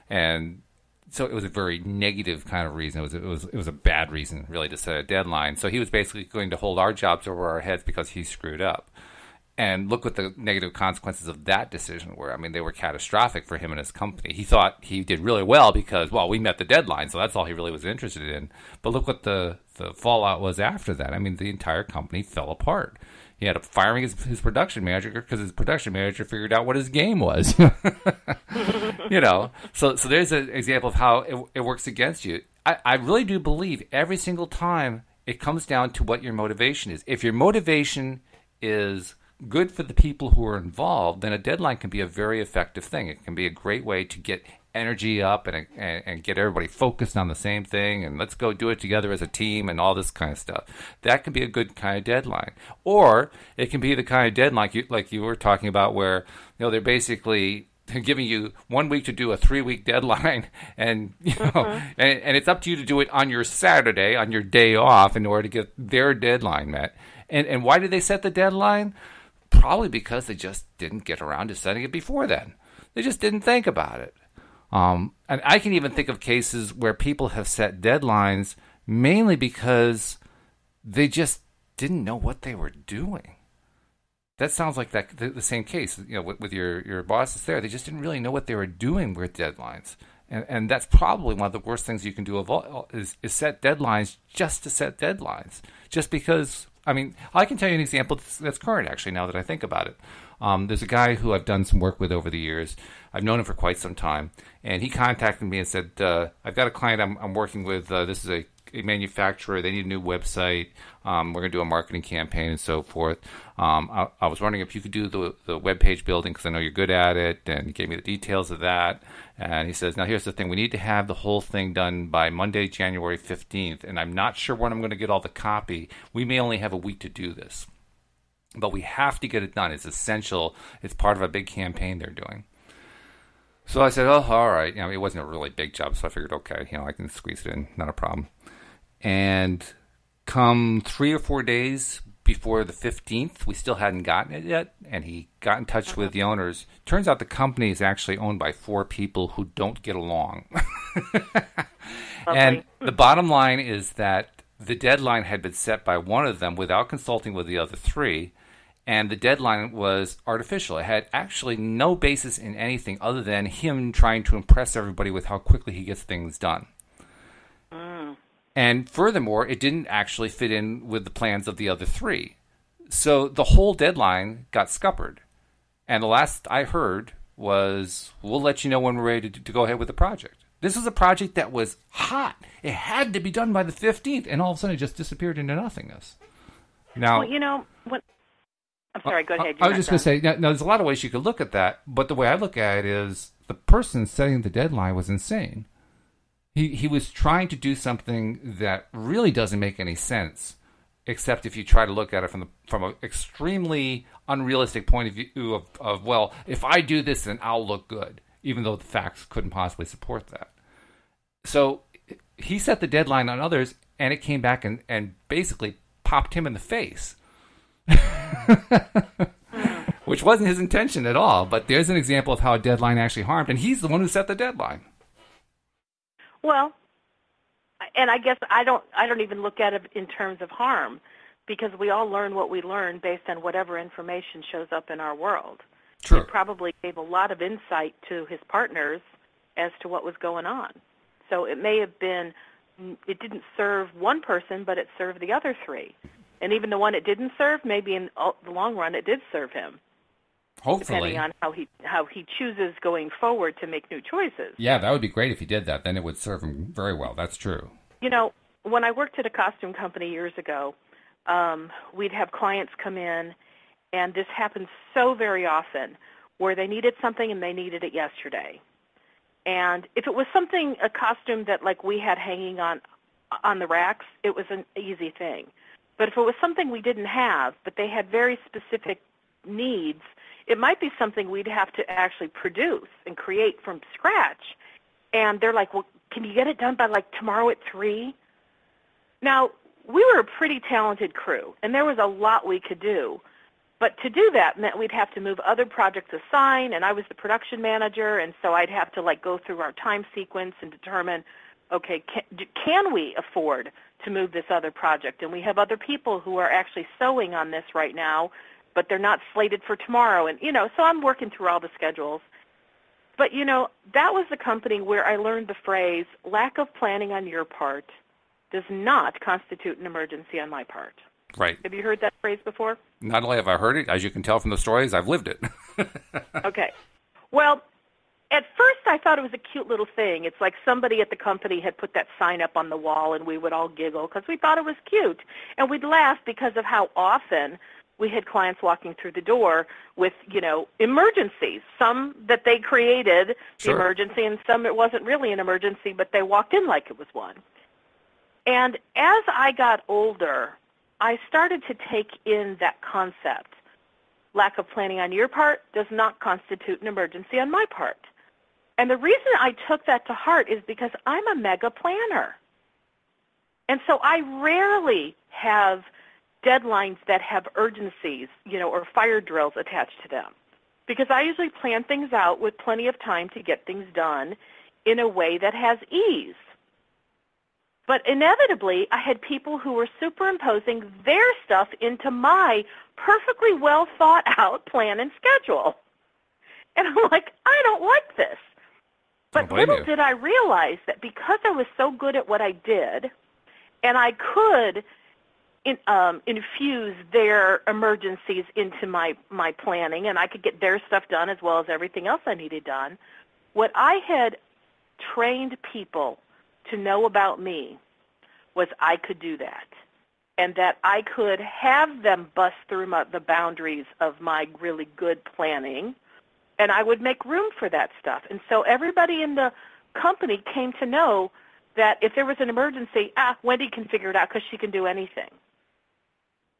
And so it was a very negative kind of reason. It was a bad reason, really, to set a deadline. So he was basically going to hold our jobs over our heads because he screwed up. And look what the negative consequences of that decision were. I mean, they were catastrophic for him and his company. He thought he did really well because, well, we met the deadline, so that's all he really was interested in. But look what the fallout was after that. I mean, the entire company fell apart. He ended up firing his production manager because his production manager figured out what his game was. You know, so there's an example of how it works against you. I really do believe every single time it comes down to what your motivation is. If your motivation is good for the people who are involved, then a deadline can be a very effective thing. It can be a great way to get energy up and get everybody focused on the same thing, and let's go do it together as a team and all this kind of stuff. That can be a good kind of deadline. Or it can be the kind of deadline like you were talking about where, you know, they're basically giving you 1 week to do a 3-week deadline, and you know, and it's up to you to do it on your Saturday, on your day off, in order to get their deadline met. And why did they set the deadline? Probably because they just didn't get around to setting it before then. They just didn't think about it. And I can even think of cases where people have set deadlines mainly because they just didn't know what they were doing. That sounds like the same case, you know, with your bosses there. They just didn't really know what they were doing with deadlines. And that's probably one of the worst things you can do is set deadlines just to set deadlines. Just because, I mean, I can tell you an example that's current, actually, now that I think about it. There's a guy who I've done some work with over the years. I've known him for quite some time. And he contacted me and said, I've got a client I'm working with. This is a manufacturer. They need a new website. We're going to do a marketing campaign and so forth. I was wondering if you could do the web page building because I know you're good at it. And he gave me the details of that. And he says, now here's the thing. We need to have the whole thing done by Monday, January 15th. And I'm not sure when I'm going to get all the copy. We may only have a week to do this. But we have to get it done. It's essential. It's part of a big campaign they're doing. So I said, oh, all right. You know, it wasn't a really big job, so I figured, okay, you know, I can squeeze it in. Not a problem. And come 3 or 4 days before the 15th, we still hadn't gotten it yet, and he got in touch with the owners. Turns out the company is actually owned by 4 people who don't get along. And the bottom line is that the deadline had been set by one of them without consulting with the other 3, and the deadline was artificial. It had actually no basis in anything other than him trying to impress everybody with how quickly he gets things done. And furthermore, it didn't actually fit in with the plans of the other 3. So the whole deadline got scuppered. And the last I heard was, we'll let you know when we're ready to go ahead with the project. This was a project that was hot. It had to be done by the 15th, and all of a sudden it just disappeared into nothingness. Now, well, you know, I'm sorry, go ahead. I was just going to say, now, there's a lot of ways you could look at that, but the way I look at it is the person setting the deadline was insane. He was trying to do something that really doesn't make any sense, except if you try to look at it from an extremely unrealistic point of view of, well, if I do this, then I'll look good, even though the facts couldn't possibly support that. So he set the deadline on others, and it came back and basically popped him in the face. Which wasn't his intention at all, but there's an example of how a deadline actually harmed, and he's the one who set the deadline. Well, and I guess I don't even look at it in terms of harm, because we all learn what we learn based on whatever information shows up in our world. True. It probably gave a lot of insight to his partners as to what was going on. So it may have been, it didn't serve one person, but it served the other 3. And even the one it didn't serve, maybe in the long run it did serve him. Hopefully. Depending on how he chooses going forward to make new choices. Yeah, that would be great if he did that. Then it would serve him very well. That's true. You know, when I worked at a costume company years ago, we'd have clients come in, and this happens so very often, where they needed something and they needed it yesterday. And if it was something, a costume that like we had hanging on the racks, it was an easy thing. But if it was something we didn't have, but they had very specific needs, it might be something we'd have to actually produce and create from scratch. And they're like, well, can you get it done by like tomorrow at 3? Now, we were a pretty talented crew, and there was a lot we could do. But to do that meant we'd have to move other projects aside, and I was the production manager, and so I'd have to go through our time sequence and determine, okay, can we afford to move this other project? And we have other people who are actually sewing on this right now, but they're not slated for tomorrow. And, so I'm working through all the schedules. But, that was the company where I learned the phrase, lack of planning on your part does not constitute an emergency on my part. Right. Have you heard that phrase before? Not only have I heard it, as you can tell from the stories, I've lived it. Okay. Well, at first I thought it was a cute little thing. It's like somebody at the company had put that sign up on the wall, and we would all giggle because we thought it was cute. And we'd laugh because of how often we had clients walking through the door with, emergencies. Some that they created, Sure. the emergency, and some it wasn't really an emergency, but they walked in like it was one. And as I got older, I started to take in that concept. Lack of planning on your part does not constitute an emergency on my part. And the reason I took that to heart is because I'm a mega planner. And so I rarely have deadlines that have urgencies, or fire drills attached to them. Because I usually plan things out with plenty of time to get things done in a way that has ease. But inevitably, I had people who were superimposing their stuff into my perfectly well thought out plan and schedule. And I'm like, I don't like this. But little did I realize that because I was so good at what I did, and I could infuse their emergencies into my planning, and I could get their stuff done as well as everything else I needed done, what I had trained people to know about me was I could do that, and that I could have them bust through the boundaries of my really good planning, and I would make room for that stuff. And so everybody in the company came to know that if there was an emergency, Wendy can figure it out because she can do anything.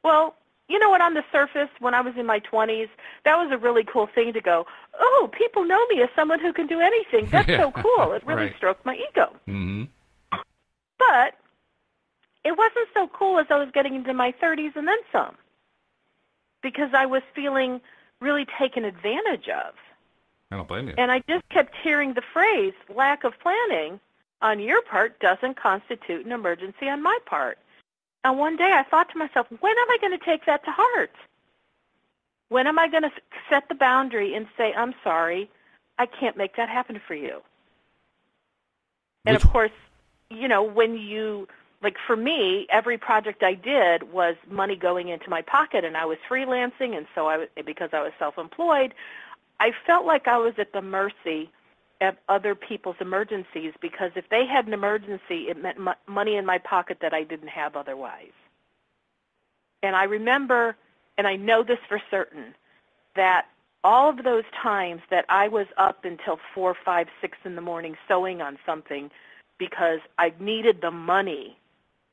Well, you know what, on the surface, when I was in my 20s, that was a really cool thing to go, oh, people know me as someone who can do anything. That's so cool. It really stroked my ego. Mm-hmm. But it wasn't so cool as I was getting into my 30s and then some, because I was feeling really taken advantage of. I don't blame you. And I just kept hearing the phrase, lack of planning on your part doesn't constitute an emergency on my part. And one day I thought to myself, when am I going to take that to heart? When am I going to set the boundary and say, I'm sorry, I can't make that happen for you? And of course, when you, for me, every project I did was money going into my pocket, and I was freelancing, and so because I was self-employed, I felt like I was at the mercy of other people's emergencies, because if they had an emergency, it meant money in my pocket that I didn't have otherwise. And I remember, and I know this for certain, that all of those times that I was up until 4, 5, 6 in the morning sewing on something because I needed the money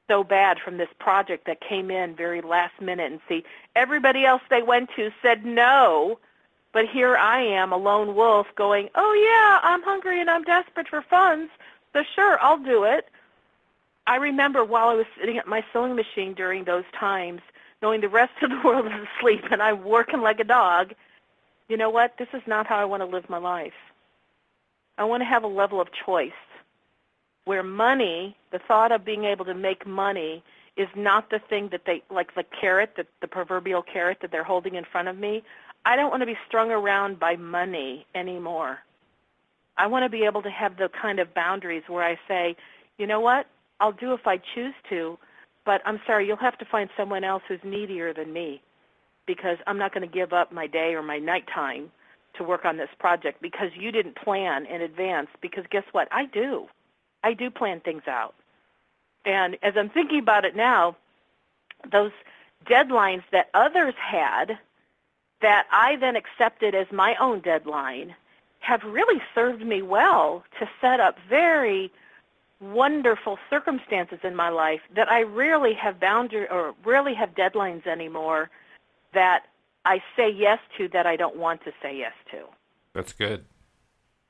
so bad from this project that came in very last minute, and see, everybody else they went to said no, but here I am, a lone wolf, going, oh, yeah, I'm hungry and I'm desperate for funds, so sure, I'll do it. I remember while I was sitting at my sewing machine during those times, knowing the rest of the world is asleep and I'm working like a dog, you know what? This is not how I want to live my life. I want to have a level of choice where money, the thought of being able to make money, is not the thing that they, like the carrot, the proverbial carrot that they're holding in front of me. I don't want to be strung around by money anymore. I want to be able to have the kind of boundaries where I say, you know what, I'll do if I choose to, but I'm sorry, you'll have to find someone else who's needier than me, because I'm not going to give up my day or my nighttime to work on this project because you didn't plan in advance, because guess what, I do. I do plan things out. And as I'm thinking about it now, those deadlines that others had that I then accepted as my own deadline have really served me well to set up very wonderful circumstances in my life that I rarely have rarely have deadlines anymore that I say yes to that I don't want to say yes to. That's good.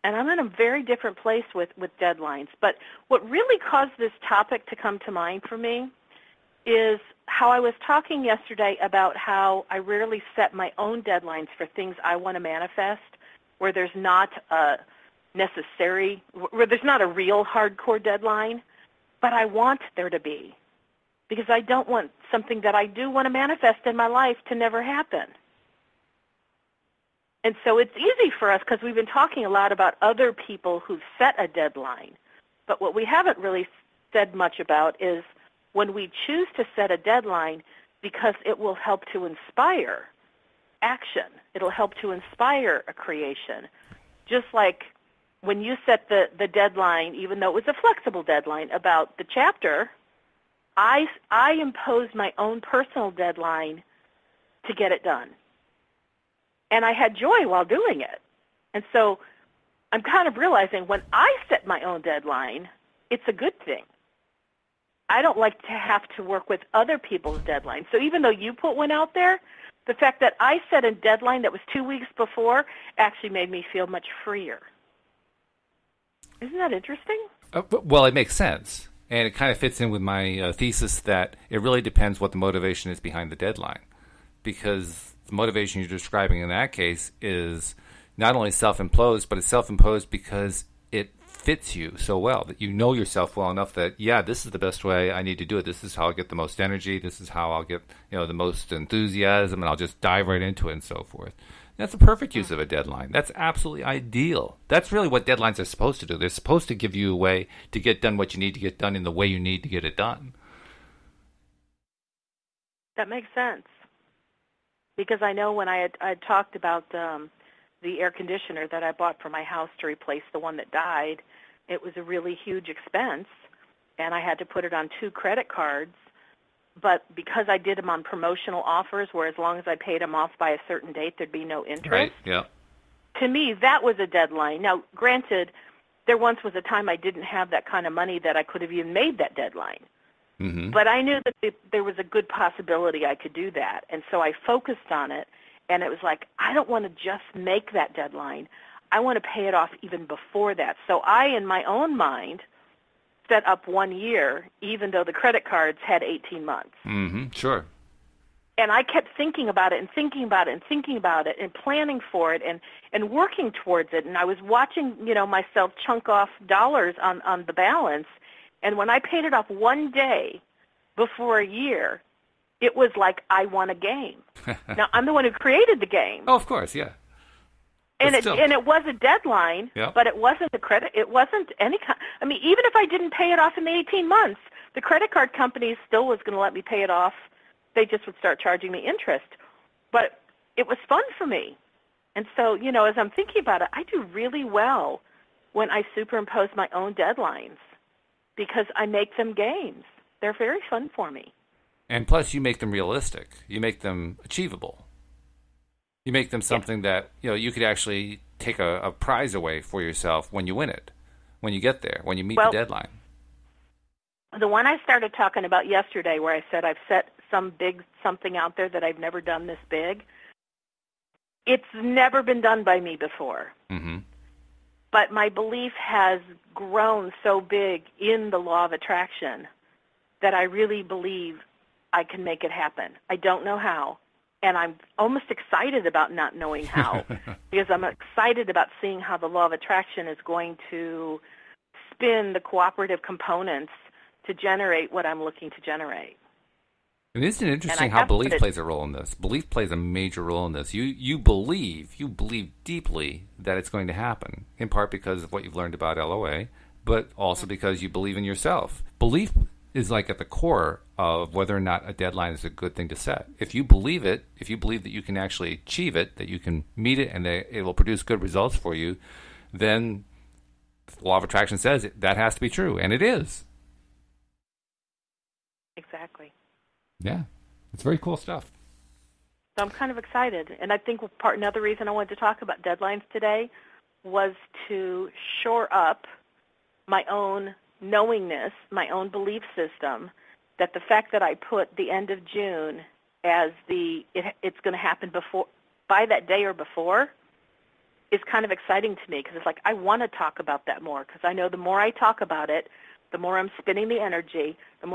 And I'm in a very different place with deadlines. But what really caused this topic to come to mind for me is how I was talking yesterday about how I rarely set my own deadlines for things I want to manifest, where there's not a real hardcore deadline, but I want there to be, because I don't want something that I do want to manifest in my life to never happen. And so it's easy for us because we've been talking a lot about other people who've set a deadline. But what we haven't really said much about is when we choose to set a deadline, because it will help to inspire action. It'll help to inspire a creation. Just like when you set the deadline, even though it was a flexible deadline about the chapter, I imposed my own personal deadline to get it done. And I had joy while doing it. And so I'm kind of realizing when I set my own deadline, it's a good thing. I don't like to have to work with other people's deadlines. So even though you put one out there, the fact that I set a deadline that was 2 weeks before actually made me feel much freer. Isn't that interesting? Well, it makes sense. And it kind of fits in with my thesis that it really depends what the motivation is behind the deadline. Because the motivation you're describing in that case is not only self-imposed, but it's self-imposed because it fits you so well, that you know yourself well enough that, yeah, this is the best way I need to do it. This is how I'll get the most energy. This is how I'll get, the most enthusiasm, and I'll just dive right into it and so forth. That's the perfect use of a deadline. That's absolutely ideal. That's really what deadlines are supposed to do. They're supposed to give you a way to get done what you need to get done in the way you need to get it done. That makes sense. Because I know when I had talked about the air conditioner that I bought for my house to replace the one that died, it was a really huge expense, and I had to put it on 2 credit cards. But because I did them on promotional offers, where as long as I paid them off by a certain date, there'd be no interest. Right, yeah. To me, that was a deadline. Now, granted, there once was a time I didn't have that kind of money that I could have even made that deadline. Mm-hmm. But I knew that there was a good possibility I could do that, and so I focused on it, and it was like, I don't want to just make that deadline. I want to pay it off even before that. So I, in my own mind, set up 1 year, even though the credit cards had 18 months. Mm-hmm, sure. And I kept thinking about it and thinking about it and thinking about it and planning for it and working towards it. And I was watching, myself chunk off dollars on the balance. And when I paid it off one day before a year, it was like I won a game. Now, I'm the one who created the game. Oh, of course, yeah. And it was a deadline, yep. But it wasn't a credit. It wasn't any kind. I mean, even if I didn't pay it off in the 18 months, the credit card company still was going to let me pay it off. They just would start charging me interest. But it was fun for me. And so, as I'm thinking about it, I do really well when I superimpose my own deadlines because I make them games. They're very fun for me. And plus, you make them realistic. You make them achievable. You make them something that, you could actually take a prize away for yourself when you win it, when you get there, when you meet the deadline. The one I started talking about yesterday where I said I've set some big something out there that I've never done this big, it's never been done by me before. Mm-hmm. But my belief has grown so big in the law of attraction that I really believe I can make it happen. I don't know how. And I'm almost excited about not knowing how because I'm excited about seeing how the law of attraction is going to spin the cooperative components to generate what I'm looking to generate. And isn't it interesting how belief plays a role in this? Belief plays a major role in this. You believe deeply that it's going to happen, in part because of what you've learned about LOA, but also because you believe in yourself. Belief is like at the core of whether or not a deadline is a good thing to set. If you believe it, if you believe that you can actually achieve it, that you can meet it, and that it will produce good results for you, then the law of attraction says that has to be true, and it is. Exactly. Yeah, it's very cool stuff. So I'm kind of excited, and I think another reason I wanted to talk about deadlines today was to shore up my own knowingness, my own belief system, that the fact that I put the end of June as it's going to happen by that day or before is kind of exciting to me because it's like I want to talk about that more because I know the more I talk about it, the more I'm spinning the energy, the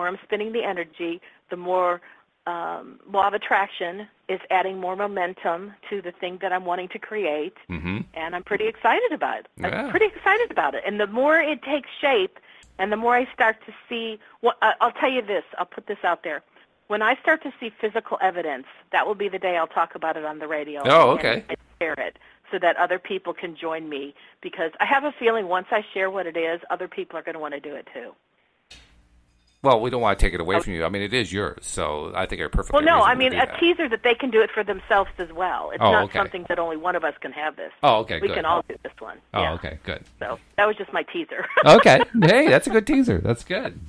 more law of attraction is adding more momentum to the thing that I'm wanting to create, and I'm pretty excited about it. Yeah. I'm pretty excited about it. And the more it takes shape and the more I start to see, I'll tell you this, I'll put this out there. When I start to see physical evidence, that will be the day I'll talk about it on the radio. Oh, okay. And share it so that other people can join me, because I have a feeling once I share what it is, other people are going to want to do it too. Well, we don't want to take it away from you. I mean, it is yours, so I think you're perfectly Well, no, I reasonable mean, to do a that. teaser that they can do it for themselves as well. It's not something that only one of us can have this. Oh, okay, We good. can all do this one. Oh, Yeah. okay, good. So that was just my teaser. Okay. Hey, that's a good teaser. That's good.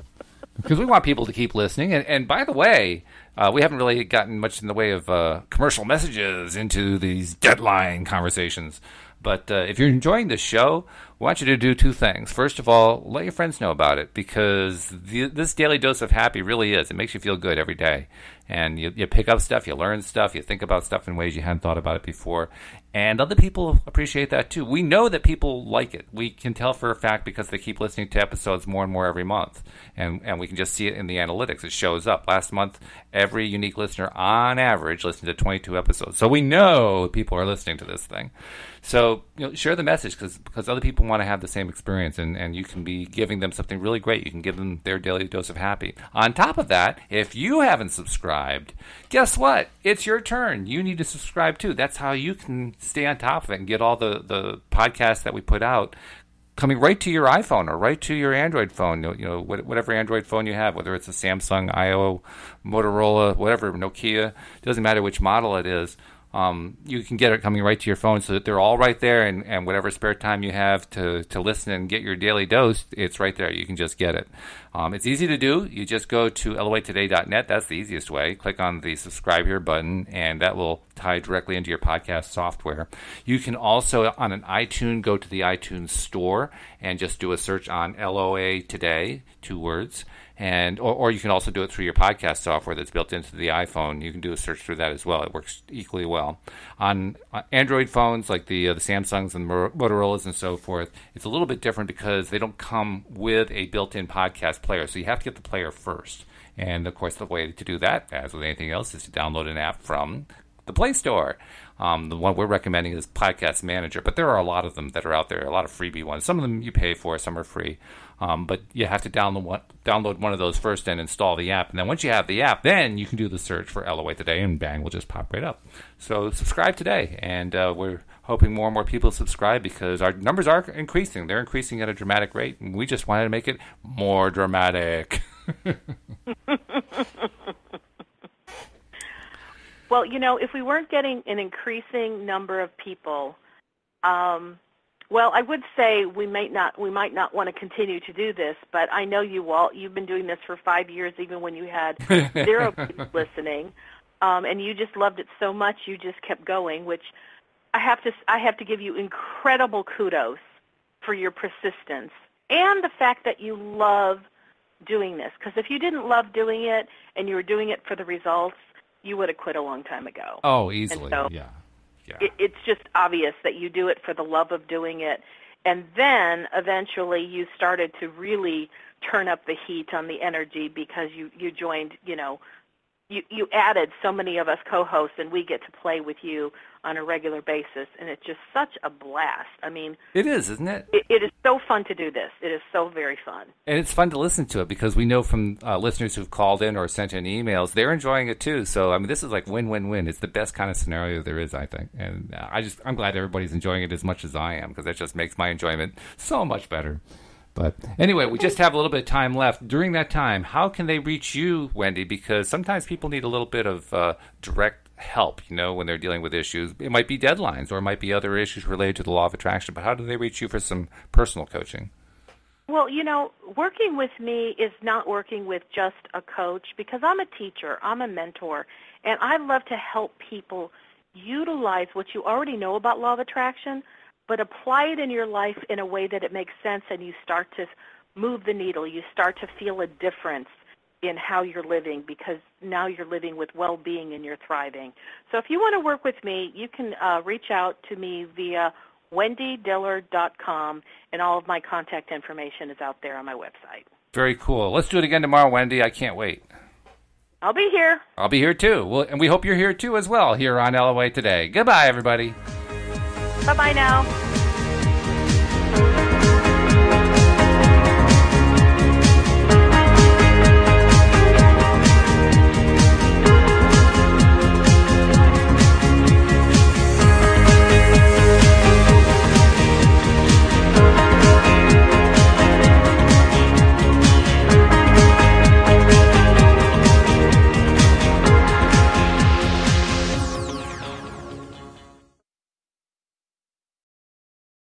Because we want people to keep listening. And by the way, we haven't really gotten much in the way of commercial messages into these deadline conversations. But if you're enjoying this show, we want you to do two things. First of all, let your friends know about it, because this daily dose of happy really is. It makes you feel good every day. And you pick up stuff, you learn stuff, you think about stuff in ways you hadn't thought about it before. And other people appreciate that too. We know that people like it. We can tell for a fact because they keep listening to episodes more and more every month. And we can just see it in the analytics. It shows up. Last month, every unique listener on average listened to 22 episodes. So we know people are listening to this thing. So share the message, because other people want to have the same experience, and you can be giving them something really great. You can give them their daily dose of happy. On top of that, if you haven't subscribed, guess what? It's your turn. You need to subscribe too. That's how you can stay on top of it and get all the podcasts that we put out coming right to your iPhone or right to your Android phone. Whatever Android phone you have, whether it's a Samsung, iOS, Motorola, whatever, Nokia, doesn't matter which model it is. You can get it coming right to your phone, so that they're all right there, and whatever spare time you have to listen and get your daily dose, it's right there. You can just get it. It's easy to do. You just go to loatoday.net. That's the easiest way. Click on the subscribe here button, and that will tie directly into your podcast software. You can also, on an iTunes, go to the iTunes store and just do a search on LOA Today, 2 words. Or you can also do it through your podcast software that's built into the iPhone. You can do a search through that as well. It works equally well. On Android phones like the Samsungs and Motorola's and so forth, it's a little bit different because they don't come with a built-in podcast player. So you have to get the player first. And, of course, the way to do that, as with anything else, is to download an app from the Play Store. The one we're recommending is Podcast Manager, but there are a lot of them that are out there, a lot of freebie ones. Some of them you pay for, some are free. But you have to download one of those first and install the app. And then once you have the app, then you can do the search for LOA Today, and bang, will just pop right up. So subscribe today. And we're hoping more and more people subscribe, because our numbers are increasing. They're increasing at a dramatic rate, and we just wanted to make it more dramatic. Well, if we weren't getting an increasing number of people, well, I would say we might not want to continue to do this, but I know you, Walt. You've been doing this for 5 years, even when you had 0 people listening, and you just loved it so much you just kept going. Which I have to give you incredible kudos for your persistence and the fact that you love doing this. Because if you didn't love doing it and you were doing it for the results, you would have quit a long time ago. Oh, easily, so yeah. It's just obvious that you do it for the love of doing it. And then eventually you started to really turn up the heat on the energy, because you joined, you added so many of us co-hosts, and we get to play with you on a regular basis. And it's just such a blast. I mean, it is, isn't it? It is so fun to do this. It is so very fun. And it's fun to listen to it, because we know from listeners who've called in or sent in emails, they're enjoying it too. So, I mean, this is like win-win-win. It's the best kind of scenario there is, I think. And I'm glad everybody's enjoying it as much as I am, because that just makes my enjoyment so much better. But anyway, we just have a little bit of time left. During that time, how can they reach you, Wendy? Because sometimes people need a little bit of direct help, when they're dealing with issues. It might be deadlines, or it might be other issues related to the law of attraction. But how do they reach you for some personal coaching? Well, working with me is not working with just a coach, because I'm a teacher, I'm a mentor, and I love to help people utilize what you already know about law of attraction, but apply it in your life in a way that it makes sense, and you start to move the needle. You start to feel a difference in how you're living, because now you're living with well-being and you're thriving. So if you want to work with me, you can reach out to me via wendydiller.com, and all of my contact information is out there on my website. Very cool. Let's do it again tomorrow, Wendy. I can't wait. I'll be here. I'll be here too. And we hope you're here too as well here on LOA Today. Goodbye, everybody. Bye-bye now.